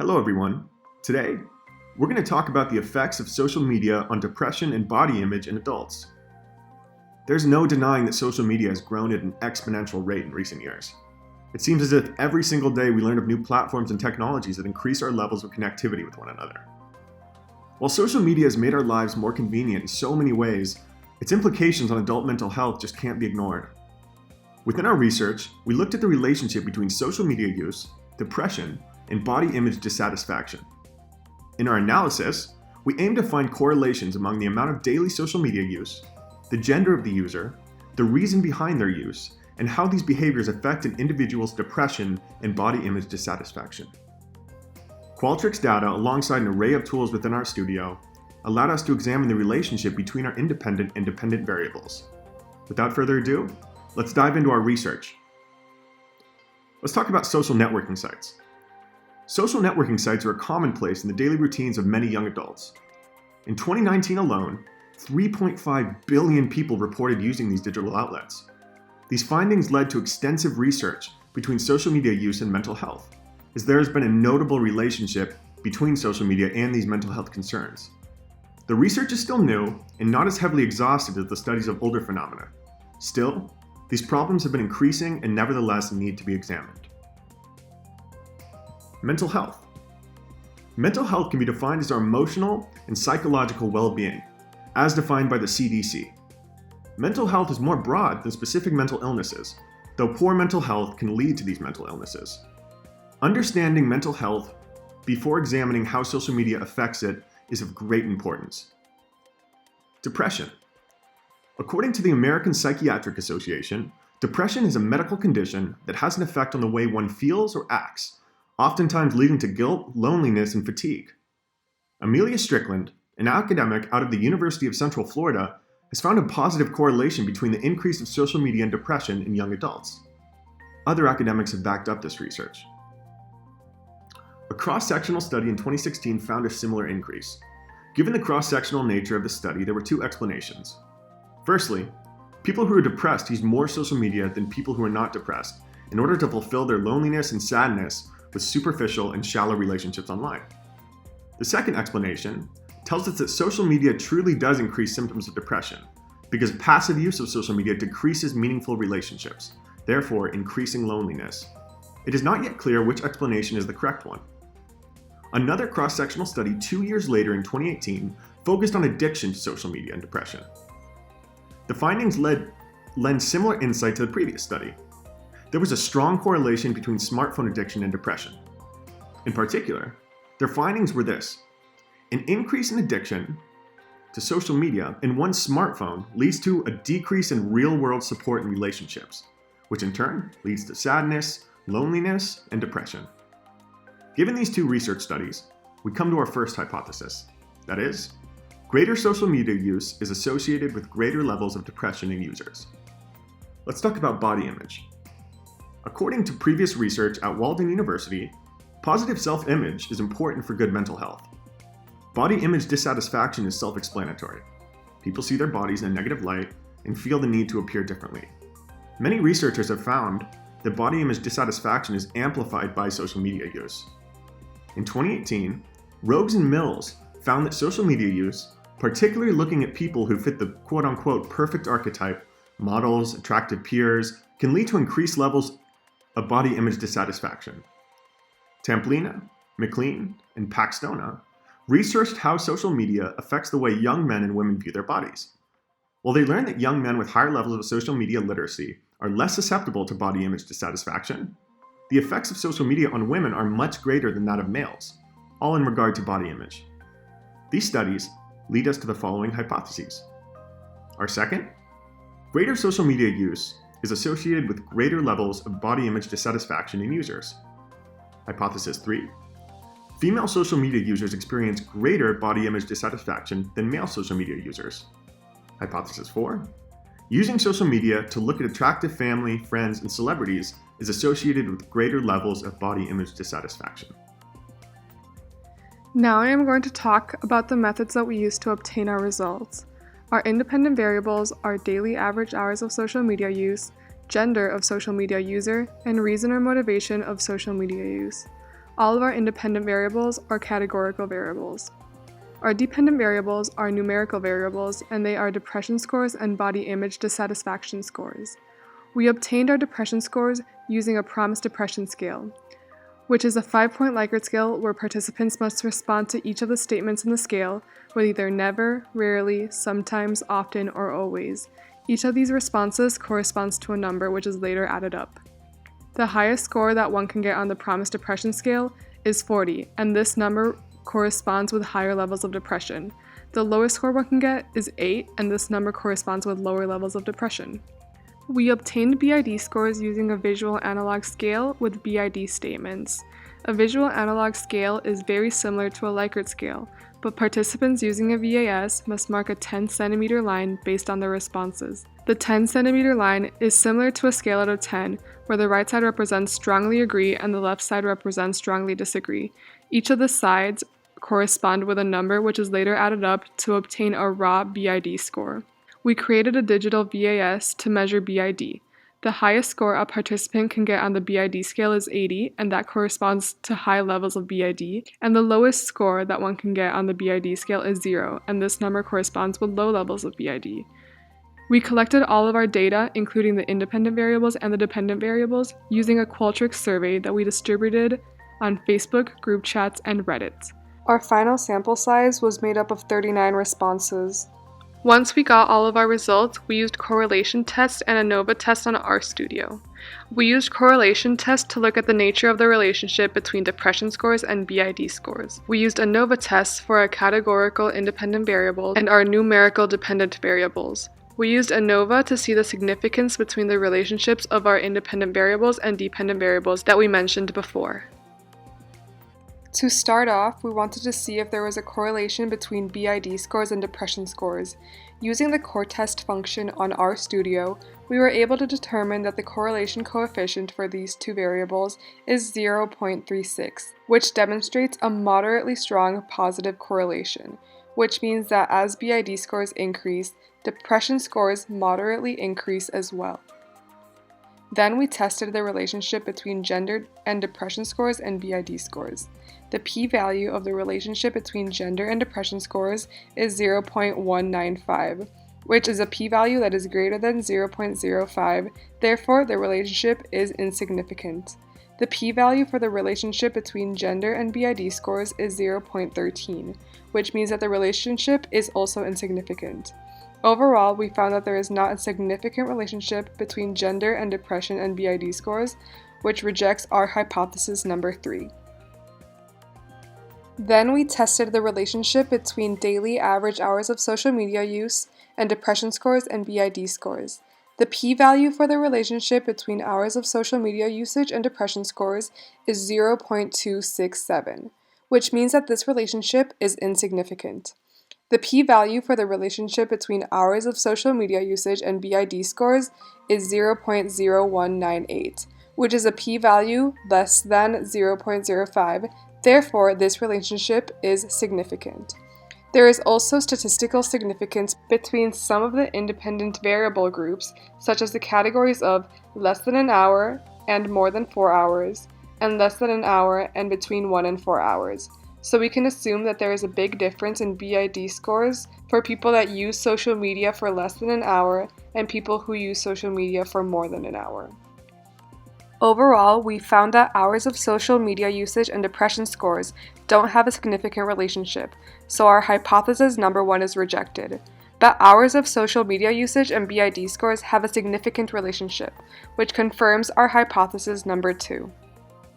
Hello everyone. Today, we're going to talk about the effects of social media on depression and body image in adults. There's no denying that social media has grown at an exponential rate in recent years. It seems as if every single day we learn of new platforms and technologies that increase our levels of connectivity with one another. While social media has made our lives more convenient in so many ways, its implications on adult mental health just can't be ignored. Within our research, we looked at the relationship between social media use, depression, and body image dissatisfaction. In our analysis, we aimed to find correlations among the amount of daily social media use, the gender of the user, the reason behind their use, and how these behaviors affect an individual's depression and body image dissatisfaction. Qualtrics data, alongside an array of tools within our studio, allowed us to examine the relationship between our independent and dependent variables. Without further ado, let's dive into our research. Let's talk about social networking sites. Social networking sites are a commonplace in the daily routines of many young adults. In 2019 alone, 3.5 billion people reported using these digital outlets. These findings led to extensive research between social media use and mental health, as there has been a notable relationship between social media and these mental health concerns. The research is still new and not as heavily exhaustive as the studies of older phenomena. Still, these problems have been increasing and nevertheless need to be examined. Mental health. Mental health can be defined as our emotional and psychological well-being, as defined by the CDC. Mental health is more broad than specific mental illnesses, though poor mental health can lead to these mental illnesses. Understanding mental health before examining how social media affects it is of great importance. Depression. According to the American Psychiatric Association, depression is a medical condition that has an effect on the way one feels or acts, oftentimes leading to guilt, loneliness, and fatigue. Amelia Strickland, an academic out of the University of Central Florida, has found a positive correlation between the increase of social media and depression in young adults. Other academics have backed up this research. A cross-sectional study in 2016 found a similar increase. Given the cross-sectional nature of the study, there were two explanations. Firstly, people who are depressed use more social media than people who are not depressed in order to fulfill their loneliness and sadness with superficial and shallow relationships online. The second explanation tells us that social media truly does increase symptoms of depression because passive use of social media decreases meaningful relationships, therefore increasing loneliness. It is not yet clear which explanation is the correct one. Another cross-sectional study 2 years later in 2018 focused on addiction to social media and depression. The findings lend similar insight to the previous study. There was a strong correlation between smartphone addiction and depression. In particular, their findings were this: an increase in addiction to social media in one's smartphone leads to a decrease in real-world support and relationships, which in turn leads to sadness, loneliness, and depression. Given these two research studies, we come to our first hypothesis. That is, greater social media use is associated with greater levels of depression in users. Let's talk about body image. According to previous research at Walden University, positive self-image is important for good mental health. Body image dissatisfaction is self-explanatory. People see their bodies in a negative light and feel the need to appear differently. Many researchers have found that body image dissatisfaction is amplified by social media use. In 2018, Rogues and Mills found that social media use, particularly looking at people who fit the quote-unquote perfect archetype, models, attractive peers, can lead to increased levels of body image dissatisfaction. Tamplina, McLean, and Paxtona researched how social media affects the way young men and women view their bodies. While they learned that young men with higher levels of social media literacy are less susceptible to body image dissatisfaction, the effects of social media on women are much greater than that of males, all in regard to body image. These studies lead us to the following hypotheses. Our second, greater social media use is associated with greater levels of body image dissatisfaction in users. Hypothesis 3, female social media users experience greater body image dissatisfaction than male social media users. Hypothesis 4, using social media to look at attractive family, friends, and celebrities is associated with greater levels of body image dissatisfaction. Now I am going to talk about the methods that we use to obtain our results. Our independent variables are daily average hours of social media use, gender of social media user, and reason or motivation of social media use. All of our independent variables are categorical variables. Our dependent variables are numerical variables, and they are depression scores and body image dissatisfaction scores. We obtained our depression scores using a PROMIS depression scale, which is a 5-point Likert scale where participants must respond to each of the statements in the scale with either never, rarely, sometimes, often, or always. Each of these responses corresponds to a number which is later added up. The highest score that one can get on the PROMIS depression scale is 40, and this number corresponds with higher levels of depression. The lowest score one can get is 8, and this number corresponds with lower levels of depression. We obtained BID scores using a visual analog scale with BID statements. A visual analog scale is very similar to a Likert scale, but participants using a VAS must mark a 10 centimeter line based on their responses. The 10 centimeter line is similar to a scale out of 10, where the right side represents strongly agree and the left side represents strongly disagree. Each of the sides correspond with a number which is later added up to obtain a raw BID score. We created a digital VAS to measure BID. The highest score a participant can get on the BID scale is 80, and that corresponds to high levels of BID, and the lowest score that one can get on the BID scale is 0, and this number corresponds with low levels of BID. We collected all of our data, including the independent variables and the dependent variables, using a Qualtrics survey that we distributed on Facebook, group chats, and Reddit. Our final sample size was made up of 39 responses. Once we got all of our results, we used correlation tests and ANOVA tests on RStudio. We used correlation tests to look at the nature of the relationship between depression scores and BID scores. We used ANOVA tests for our categorical independent variables and our numerical dependent variables. We used ANOVA to see the significance between the relationships of our independent variables and dependent variables that we mentioned before. To start off, we wanted to see if there was a correlation between BID scores and depression scores. Using the core-test function on RStudio, we were able to determine that the correlation coefficient for these two variables is 0.36, which demonstrates a moderately strong positive correlation, which means that as BID scores increase, depression scores moderately increase as well. Then we tested the relationship between gender and depression scores and BID scores. The p-value of the relationship between gender and depression scores is 0.195, which is a p-value that is greater than 0.05, therefore the relationship is insignificant. The p-value for the relationship between gender and BID scores is 0.13, which means that the relationship is also insignificant. Overall, we found that there is not a significant relationship between gender and depression and BID scores, which rejects our hypothesis number 3. Then we tested the relationship between daily average hours of social media use and depression scores and BID scores. The p-value for the relationship between hours of social media usage and depression scores is 0.267, which means that this relationship is insignificant. The p-value for the relationship between hours of social media usage and BID scores is 0.0198, which is a p-value less than 0.05, therefore this relationship is significant. There is also statistical significance between some of the independent variable groups, such as the categories of less than an hour and more than 4 hours, and less than an hour and between 1 and 4 hours. So we can assume that there is a big difference in BID scores for people that use social media for less than an hour and people who use social media for more than an hour. Overall, we found that hours of social media usage and depression scores don't have a significant relationship, so our hypothesis number 1 is rejected. But hours of social media usage and BID scores have a significant relationship, which confirms our hypothesis number 2.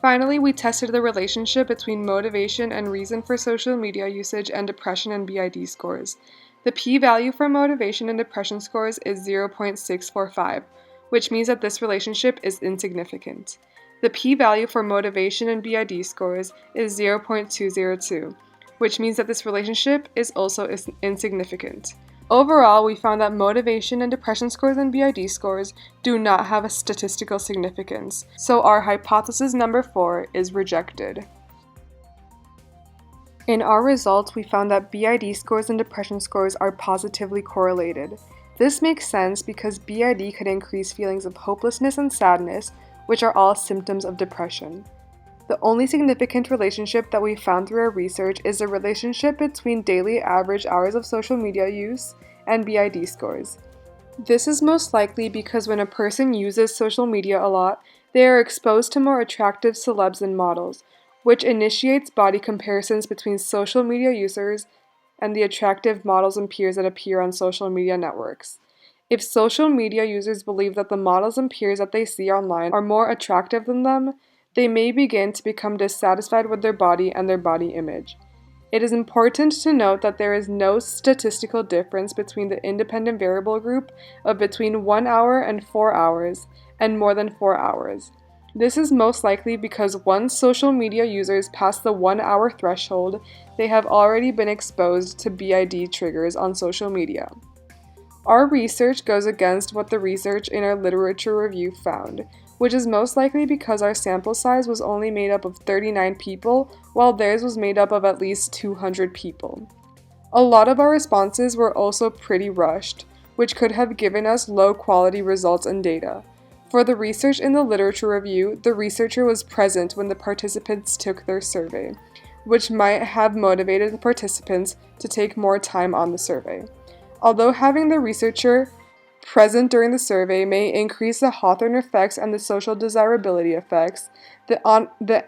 Finally, we tested the relationship between motivation and reason for social media usage and depression and BID scores. The p-value for motivation and depression scores is 0.645, which means that this relationship is insignificant. The p-value for motivation and BID scores is 0.202, which means that this relationship is also insignificant. Overall, we found that motivation and depression scores and BID scores do not have a statistical significance, so our hypothesis number 4 is rejected. In our results, we found that BID scores and depression scores are positively correlated. This makes sense because BID could increase feelings of hopelessness and sadness, which are all symptoms of depression. The only significant relationship that we found through our research is the relationship between daily average hours of social media use and BID scores. This is most likely because when a person uses social media a lot, they are exposed to more attractive celebs and models, which initiates body comparisons between social media users and the attractive models and peers that appear on social media networks. If social media users believe that the models and peers that they see online are more attractive than them, they may begin to become dissatisfied with their body and their body image. It is important to note that there is no statistical difference between the independent variable group of between 1 hour and 4 hours and more than 4 hours. This is most likely because once social media users pass the 1 hour threshold, they have already been exposed to BID triggers on social media. Our research goes against what the research in our literature review found, which is most likely because our sample size was only made up of 39 people, while theirs was made up of at least 200 people. A lot of our responses were also pretty rushed, which could have given us low-quality results and data. For the research in the literature review, the researcher was present when the participants took their survey, which might have motivated the participants to take more time on the survey. Although having the researcher present during the survey may increase the Hawthorne effects and the social desirability effects, the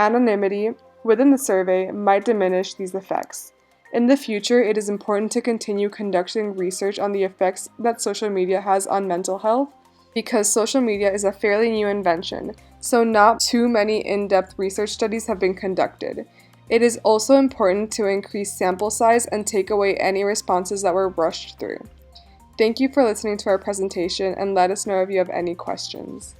anonymity within the survey might diminish these effects. In the future, it is important to continue conducting research on the effects that social media has on mental health, because social media is a fairly new invention, so not too many in-depth research studies have been conducted. It is also important to increase sample size and take away any responses that were rushed through. Thank you for listening to our presentation, and let us know if you have any questions.